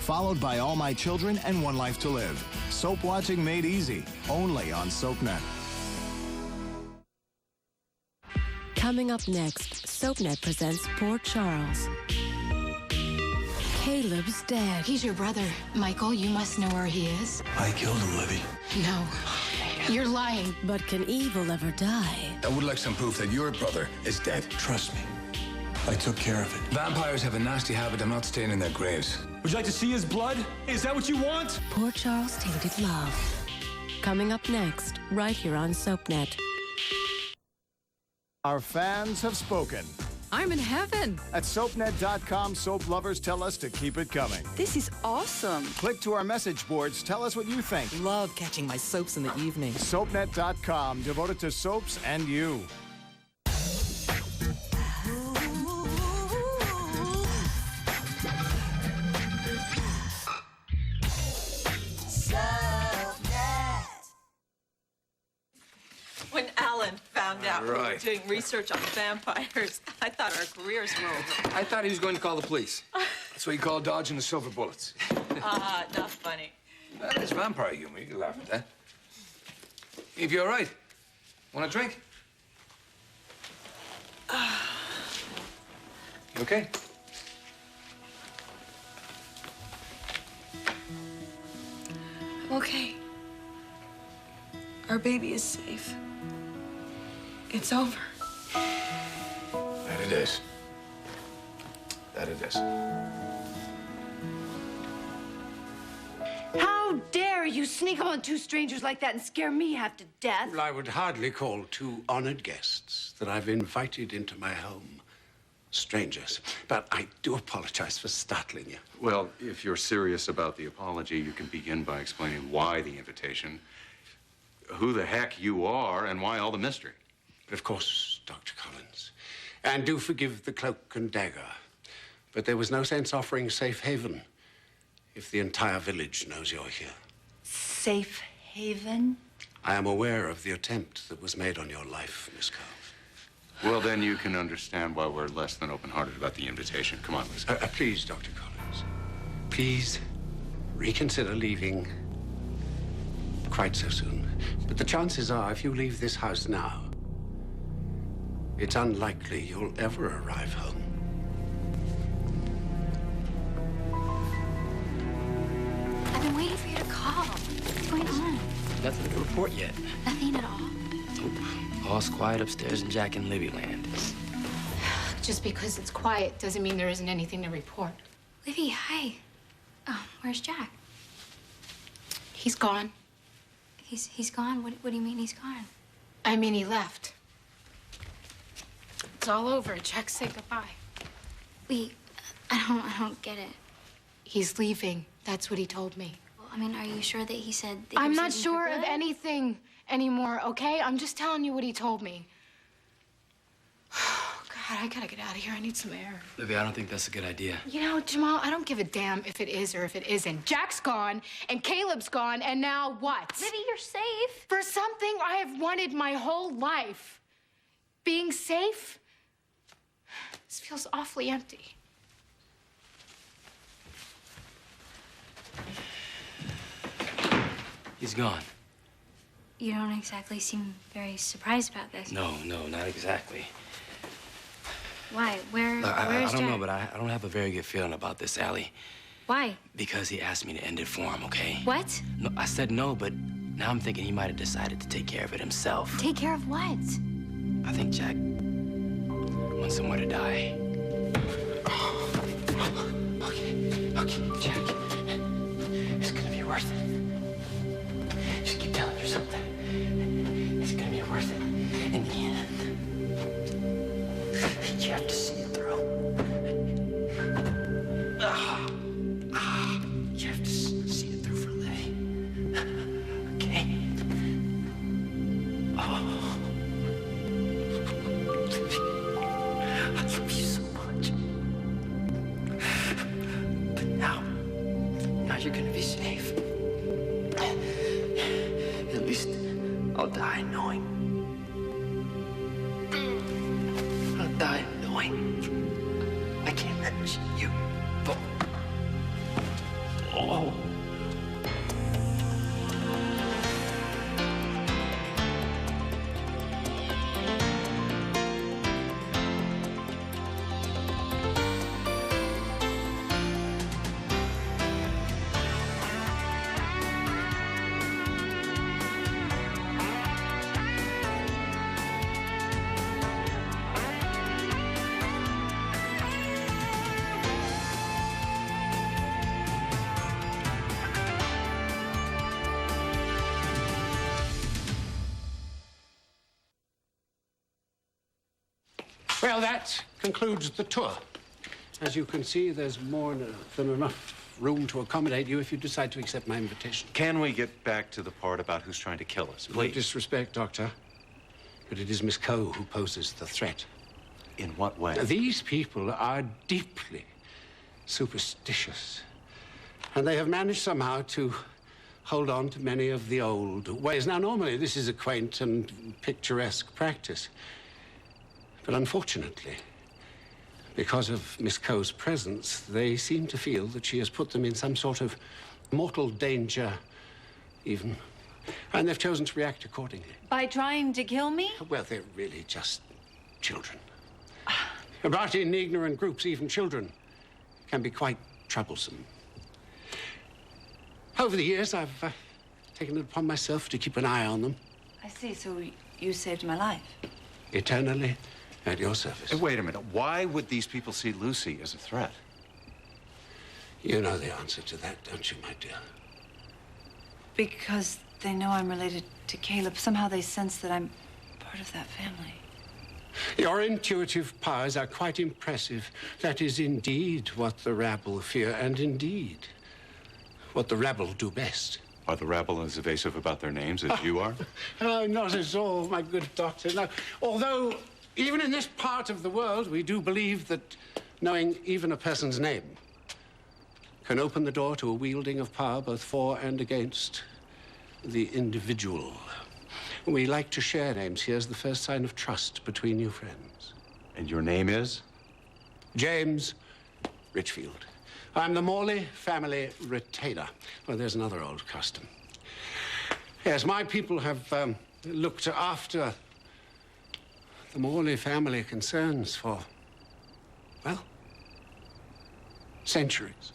followed by All My Children and One Life to Live. Soap watching made easy, only on SoapNet. Coming up next, SoapNet presents Poor Charles. Caleb's dead. He's your brother. Michael, you must know where he is. I killed him, Libby. No. You're lying. But can evil ever die? I would like some proof that your brother is dead. Trust me. I took care of it. Vampires have a nasty habit of not staying in their graves. Would you like to see his blood? Is that what you want? Poor Charles' Tainted Love. Coming up next, right here on SoapNet. Our fans have spoken. I'm in heaven. At SoapNet.com, soap lovers tell us to keep it coming. This is awesome. Click to our message boards. Tell us what you think. Love catching my soaps in the evening. SoapNet.com, devoted to soaps and you. When Alan found out we were Right. doing research on vampires, I thought our careers were over. I thought he was going to call the police. That's what you call dodging the silver bullets. Not funny. That is vampire humor. You can laugh at that. If you're all right, want a drink? You okay? Okay. Our baby is safe. It's over. That it is. That it is. How dare you sneak up on two strangers like that and scare me half to death? Well, I would hardly call two honored guests that I've invited into my home strangers. But I do apologize for startling you. Well, if you're serious about the apology, you can begin by explaining why the invitation, who the heck you are, and why all the mystery. But of course, Dr. Collins. And do forgive the cloak and dagger. But there was no sense offering safe haven if the entire village knows you're here. Safe haven? I am aware of the attempt that was made on your life, Miss Cole. Well, then you can understand why we're less than open-hearted about the invitation. Come on, Liz. Please, Dr. Collins. Please reconsider leaving quite so soon. But the chances are, if you leave this house now, it's unlikely you'll ever arrive home. I've been waiting for you to call. What's going on? Nothing to report yet. Nothing at all. All's quiet upstairs in Jack and Libby land. Just because it's quiet doesn't mean there isn't anything to report. Livy, hi. Oh, where's Jack? He's gone. He's gone? What do you mean he's gone? I mean he left. It's all over. Jack said goodbye. Wait, I don't get it. He's leaving. That's what he told me. Well, I mean, are you sure that he said that I'm he was not leaving sure for of good? anything anymore, okay? I'm just telling you what he told me. God, I gotta get out of here. I need some air. Libby, I don't think that's a good idea. You know, Jamal, I don't give a damn if it is or if it isn't. Jack's gone, and Caleb's gone, and now what? Libby, you're safe. For something I have wanted my whole life. Being safe? This feels awfully empty. He's gone. You don't exactly seem very surprised about this. No, not exactly. Why? Where's I don't Jack? know, but I don't have a very good feeling about this, Allie. Why? Because he asked me to end it for him, okay? What? No, I said no, but now I'm thinking he might have decided to take care of it himself. Take care of what? I think Jack wants somewhere to die. Okay, Jack. It's gonna be worth it. Just keep telling yourself that. It's gonna be worth it in the end. You have to see it through. You have to see it through for Libby. Okay? Oh. I love you so much. But now you're gonna be safe. At least I'll die knowing. I'll die knowing I can't let you go. No. Well, that concludes the tour. As you can see, there's more than enough room to accommodate you if you decide to accept my invitation. Can we get back to the part about who's trying to kill us, please? No disrespect, Doctor, but it is Miss Coe who poses the threat. In what way? These people are deeply superstitious, and they have managed somehow to hold on to many of the old ways. Now, normally, this is a quaint and picturesque practice. But unfortunately, because of Miss Coe's presence, they seem to feel that she has put them in some sort of mortal danger, even. And they've chosen to react accordingly. By trying to kill me? Well, they're really just children. But in ignorant groups, even children can be quite troublesome. Over the years, I've taken it upon myself to keep an eye on them. I see, so you saved my life. Eternally at your service. Wait a minute. Why would these people see Lucy as a threat? You know the answer to that, don't you, my dear? Because they know I'm related to Caleb. Somehow they sense that I'm part of that family. Your intuitive powers are quite impressive. That is indeed what the rabble fear, and indeed what the rabble do best. Are the rabble as evasive about their names as you are? Oh, not at all, my good doctor. No. Although, even in this part of the world, we do believe that knowing even a person's name can open the door to a wielding of power both for and against the individual. We like to share names. Here's the first sign of trust between you friends. And your name is? James Richfield. I'm the Morley family retainer. Well, there's another old custom. Yes, my people have looked after the Morley family concerns for, well, centuries.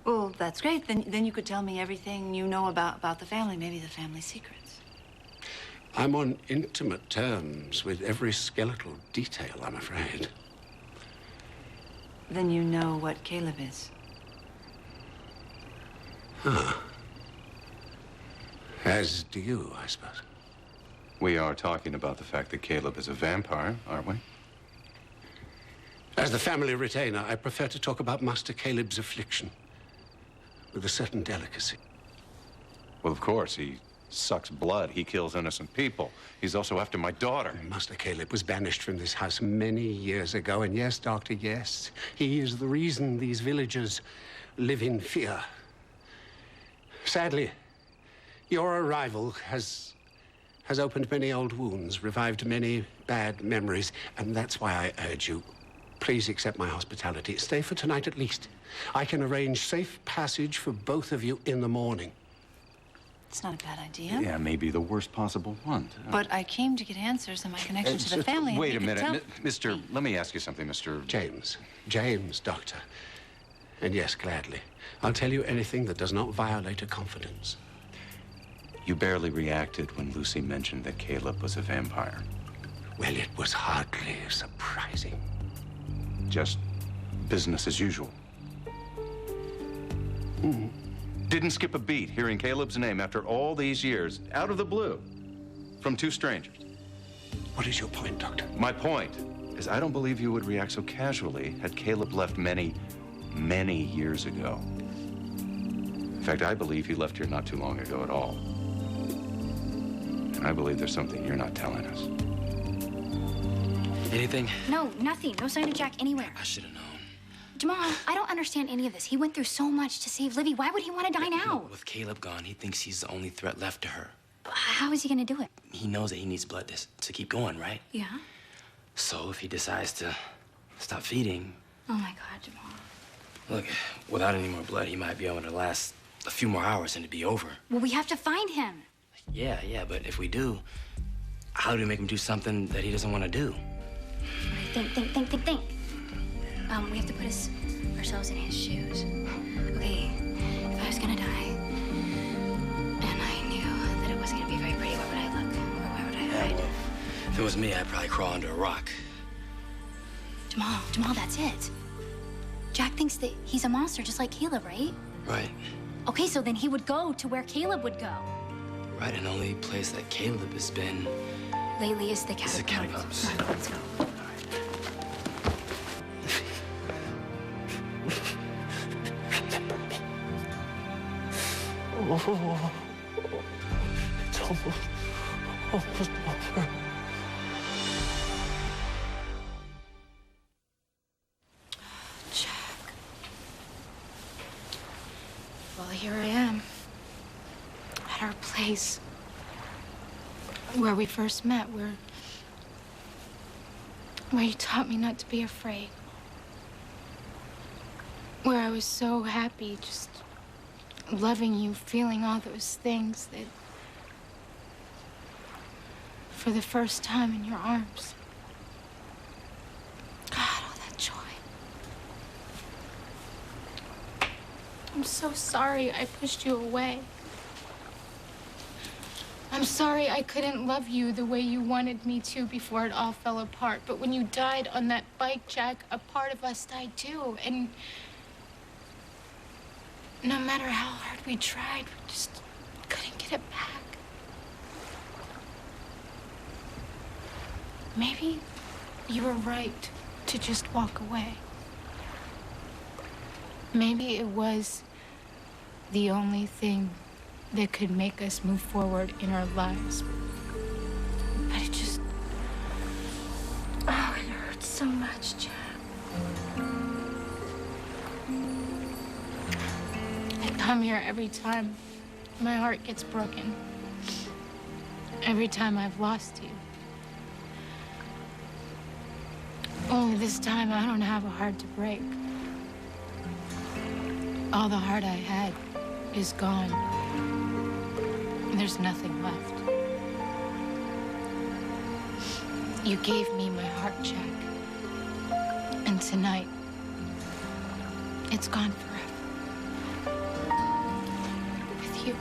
Well, that's great. Then you could tell me everything you know about the family, maybe the family secrets. I'm on intimate terms with every skeletal detail, I'm afraid. Then you know what Caleb is. Huh. As do you, I suppose. We are talking about the fact that Caleb is a vampire, aren't we? As the family retainer, I prefer to talk about Master Caleb's affliction with a certain delicacy. Well, of course, he sucks blood. He kills innocent people. He's also after my daughter. Master Caleb was banished from this house many years ago, and yes, Doctor, yes, he is the reason these villagers live in fear. Sadly, your arrival has opened many old wounds, revived many bad memories, and that's why I urge you, please accept my hospitality. Stay for tonight at least. I can arrange safe passage for both of you in the morning. It's not a bad idea. Yeah, maybe the worst possible one. But I came to get answers and my connection to the family. Wait a minute, Mr. Let me ask you something, Mr. James, Doctor. And yes, gladly. I'll tell you anything that does not violate a confidence. You barely reacted when Lucy mentioned that Caleb was a vampire. Well, it was hardly surprising. Just business as usual. Didn't skip a beat hearing Caleb's name after all these years, out of the blue, from two strangers. What is your point, Doctor? My point is I don't believe you would react so casually had Caleb left many, many years ago. In fact, I believe he left here not too long ago at all. And I believe there's something you're not telling us. Anything? No, nothing. No sign of Jack anywhere. I should have known. Jamal, I don't understand any of this. He went through so much to save Livy. Why would he want to die now? With Caleb gone, he thinks he's the only threat left to her. How is he going to do it? He knows that he needs blood to keep going, right? Yeah. So if he decides to stop feeding... Oh, my God, Jamal. Look, without any more blood, he might be able to last a few more hours and it'd be over. Well, we have to find him. Yeah, but if we do, how do we make him do something that he doesn't want to do? All right, think. We have to put ourselves in his shoes. Okay, if I was gonna die, and I knew that it wasn't gonna be very pretty, where would I look? Or where would I hide? Well, if it was me, I'd probably crawl under a rock. Jamal, that's it. Jack thinks that he's a monster, just like Caleb, right? Right. Okay, so then he would go to where Caleb would go. Right, and the only place that Caleb has been lately is the catacombs. Is the catacombs. All right, let's go. Oh, it's almost over. Jack. Well, here I am. At our place. Where we first met, where you taught me not to be afraid. Where I was so happy, just loving you, feeling all those things that for the first time in your arms. God, all that joy. I'm so sorry I pushed you away. I'm sorry I couldn't love you the way you wanted me to before it all fell apart. But when you died on that bike, Jack, a part of us died too. And no matter how hard we tried, we just couldn't get it back. Maybe you were right to just walk away. Maybe it was the only thing that could make us move forward in our lives. But it just... Oh, it hurts so much, Jack. I come here every time my heart gets broken. Every time I've lost you. Only this time I don't have a heart to break. All the heart I had is gone. There's nothing left. You gave me my heart, Jack. And tonight, it's gone forever. With you.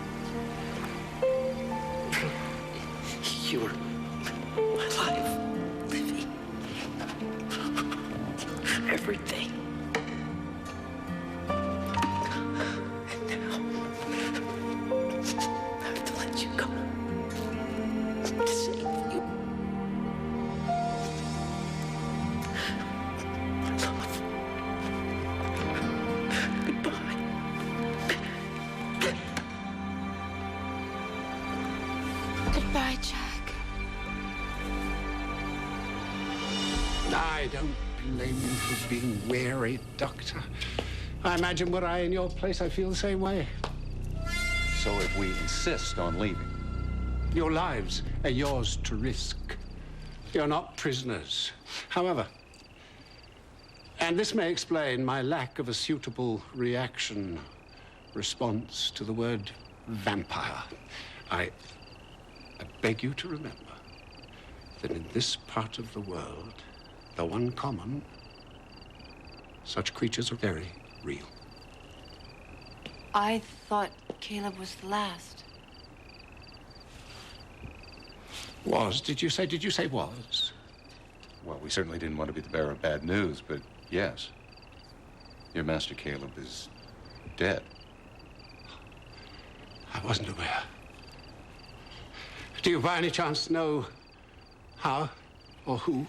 You're my life, Livy. Everything. Goodbye, Jack. I don't blame you for being wary, Doctor. I imagine were I in your place, I feel the same way. So if we insist on leaving? Your lives are yours to risk. You're not prisoners. However, and this may explain my lack of a suitable response to the word vampire, I beg you to remember that in this part of the world, though uncommon, such creatures are very real. I thought Caleb was the last. Was, did you say was? Well, we certainly didn't want to be the bearer of bad news, but yes. Your master Caleb is dead. I wasn't aware. Do you by any chance know how or who?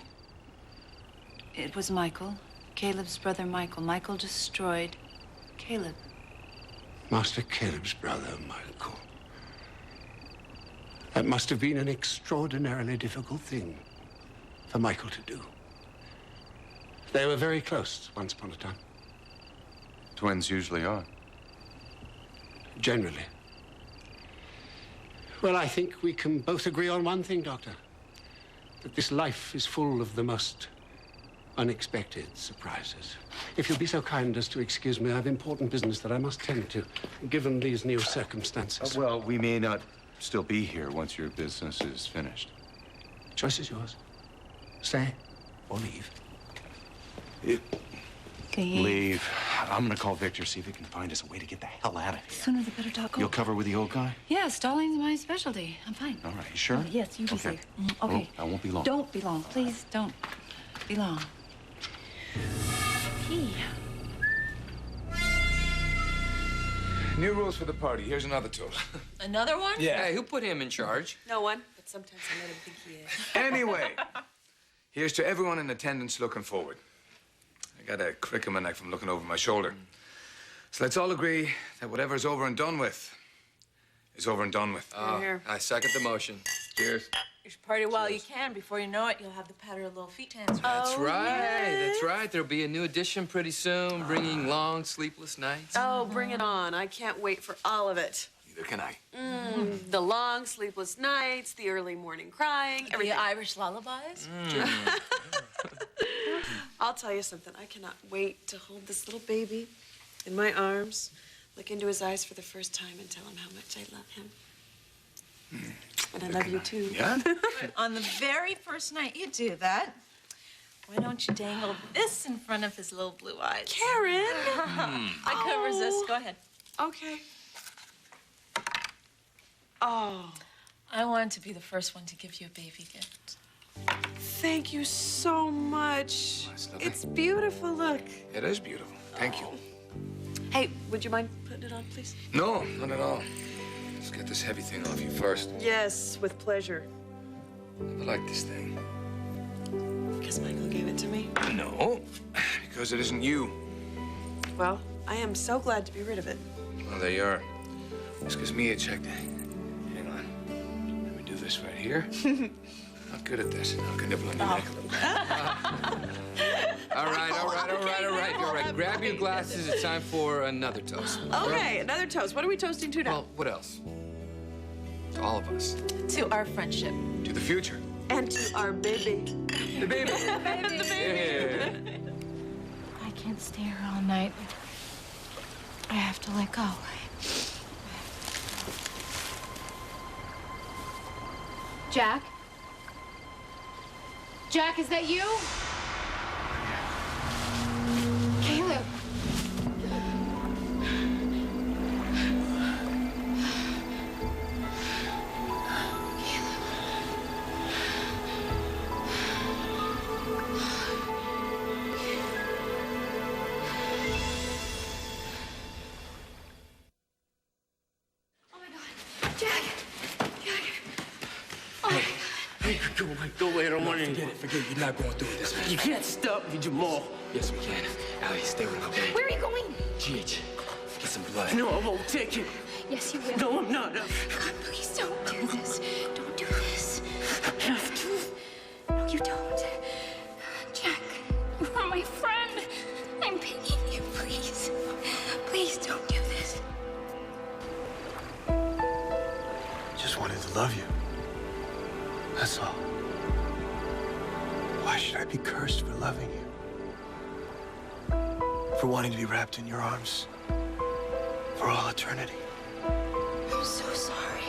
It was Michael, Caleb's brother Michael. Michael destroyed Caleb. Master Caleb's brother, Michael. That must have been an extraordinarily difficult thing for Michael to do. They were very close once upon a time. Twins usually are. Generally. Well, I think we can both agree on one thing, Doctor. That this life is full of the most unexpected surprises. If you'll be so kind as to excuse me, I have important business that I must tend to, given these new circumstances. Well, we may not still be here once your business is finished. Choice is yours. Stay or leave. Leave. I'm gonna call Victor, see if he can find us a way to get the hell out of here. Sooner the better, Doc. You'll cover with the old guy? Yeah, stalling's my specialty. I'm fine. All right, you sure? Oh, yes, you be okay. safe. Okay. Well, I won't be long. Don't be long. Please don't be long. Pee. New rules for the party. Here's another toast. Another one? Yeah. Hey, who put him in charge? No one. But sometimes I let him think he is. Anyway, here's to everyone in attendance looking forward. I got a crick in my neck from looking over my shoulder. So let's all agree that whatever's over and done with is over and done with. Here. I second the motion. Cheers. You should party while you can. Before you know it, you'll have the patter of little feet hands. That's right. That's right. There'll be a new edition pretty soon, bringing long, sleepless nights. Oh, bring it on. I can't wait for all of it. Neither can I. The long, sleepless nights, the early morning crying, everything. The Irish lullabies? I'll tell you something. I cannot wait to hold this little baby in my arms, look into his eyes for the first time, and tell him how much I love him. And I love you, too. Yeah? On the very first night you do that, why don't you dangle this in front of his little blue eyes? Karen! I couldn't resist. Go ahead. Okay. Oh. I wanted to be the first one to give you a baby gift. Thank you so much. That's lovely. It's beautiful, look. It is beautiful. Thank you. Hey, would you mind putting it on, please? No, not at all. Let's get this heavy thing off you first. Yes, with pleasure. I like this thing. Because Michael gave it to me? No, because it isn't you. Well, I am so glad to be rid of it. Well, there you are. This gives me a check. Hang on. Let me do this right here. Not good at this. I can nibble on your neck a little bit. All right. Grab your glasses. It's time for another toast. Okay, another toast. What are we toasting to now? Well, what else? To all of us. To our friendship. To the future. And to our baby. The baby. The baby. Yeah. I can't stay here all night. I have to let go. Jack? Jack, is that you? Caleb. Go away, I don't want any. Forget it. You're not going through with this, man. You can't stop me, Jamal. Yes, we can. Allie, stay with me, okay? Where are you going? GH, get some blood. No, I won't take it. Yes, you will. No, I'm not. Please don't do this. Don't do this. I have to. No, you don't. Jack, you are my friend. I'm begging you, please. Please don't do this. Just wanted to love you. That's all. Why should I be cursed for loving you? For wanting to be wrapped in your arms for all eternity? I'm so sorry.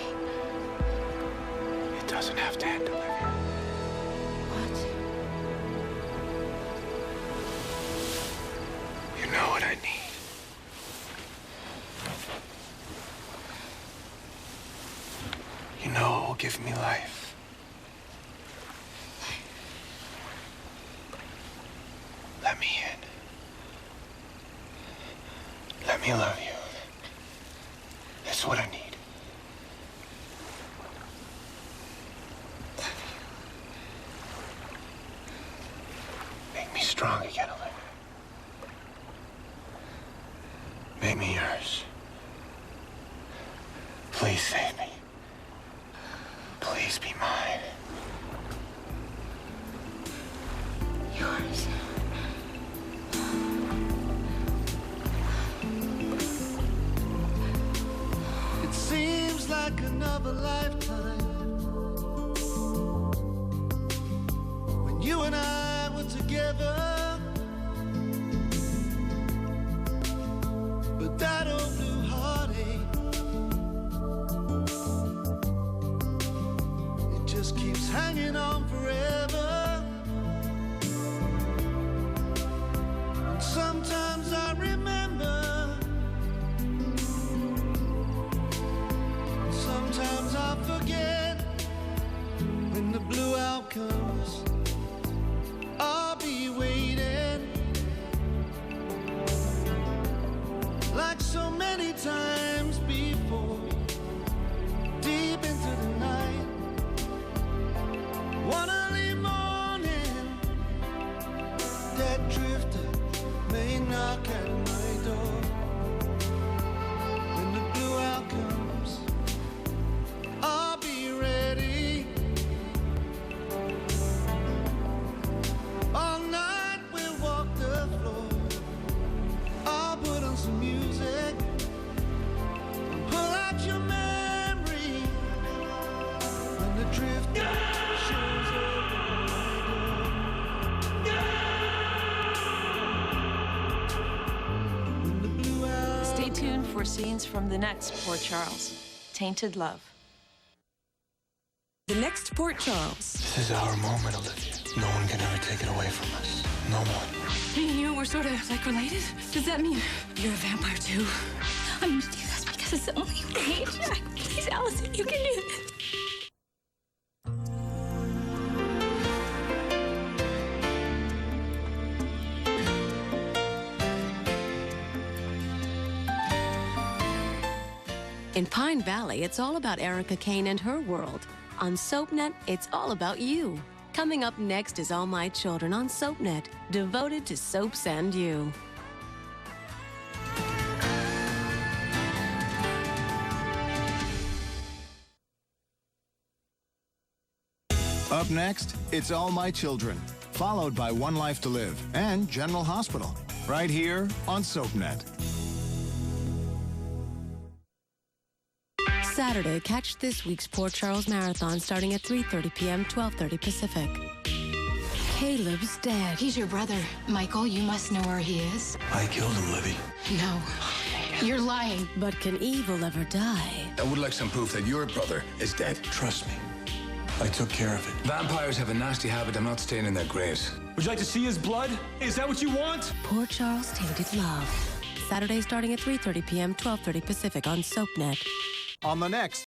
It doesn't have to end, Olivia. What? You know what I need. You know what will give me life. Let me in. Let me love you. That's what I need. Make me strong again, Olivia. Make me yours. Please save me. Please be mine. Yours. It seems like another lifetime when you and I were together. comes, I'll be waiting. Like so many times before, deep into the night, one early morning, that drifter may knock at my door. When the blue hour comes, I'll be ready. All night we'll walk the floor. I'll put on some music, pull out your memory. When the drifter shows up at my door. Stay tuned for scenes from the next Port Charles, Tainted Love. The next Port Charles. This is our moment, Olivia. No one can ever take it away from us. No one. Me and you, we're sort of like related? Does that mean you're a vampire too? I'm gonna do this because it's the only way, Jack. Please, Allison, you can do this. In Pine Valley, it's all about Erica Kane and her world. On SoapNet, it's all about you. Coming up next is All My Children on SoapNet, devoted to soaps and you. Up next, it's All My Children, followed by One Life to Live and General Hospital, right here on SoapNet. Saturday, catch this week's Port Charles Marathon starting at 3:30 p.m., 12:30 Pacific. Caleb's dead. He's your brother. Michael, you must know where he is. I killed him, Libby. No. You're lying. But can evil ever die? I would like some proof that your brother is dead. Trust me. I took care of it. Vampires have a nasty habit of not staying in their graves. Would you like to see his blood? Is that what you want? Port Charles Tainted Love. Saturday starting at 3:30 p.m., 12:30 Pacific on SoapNet. On the next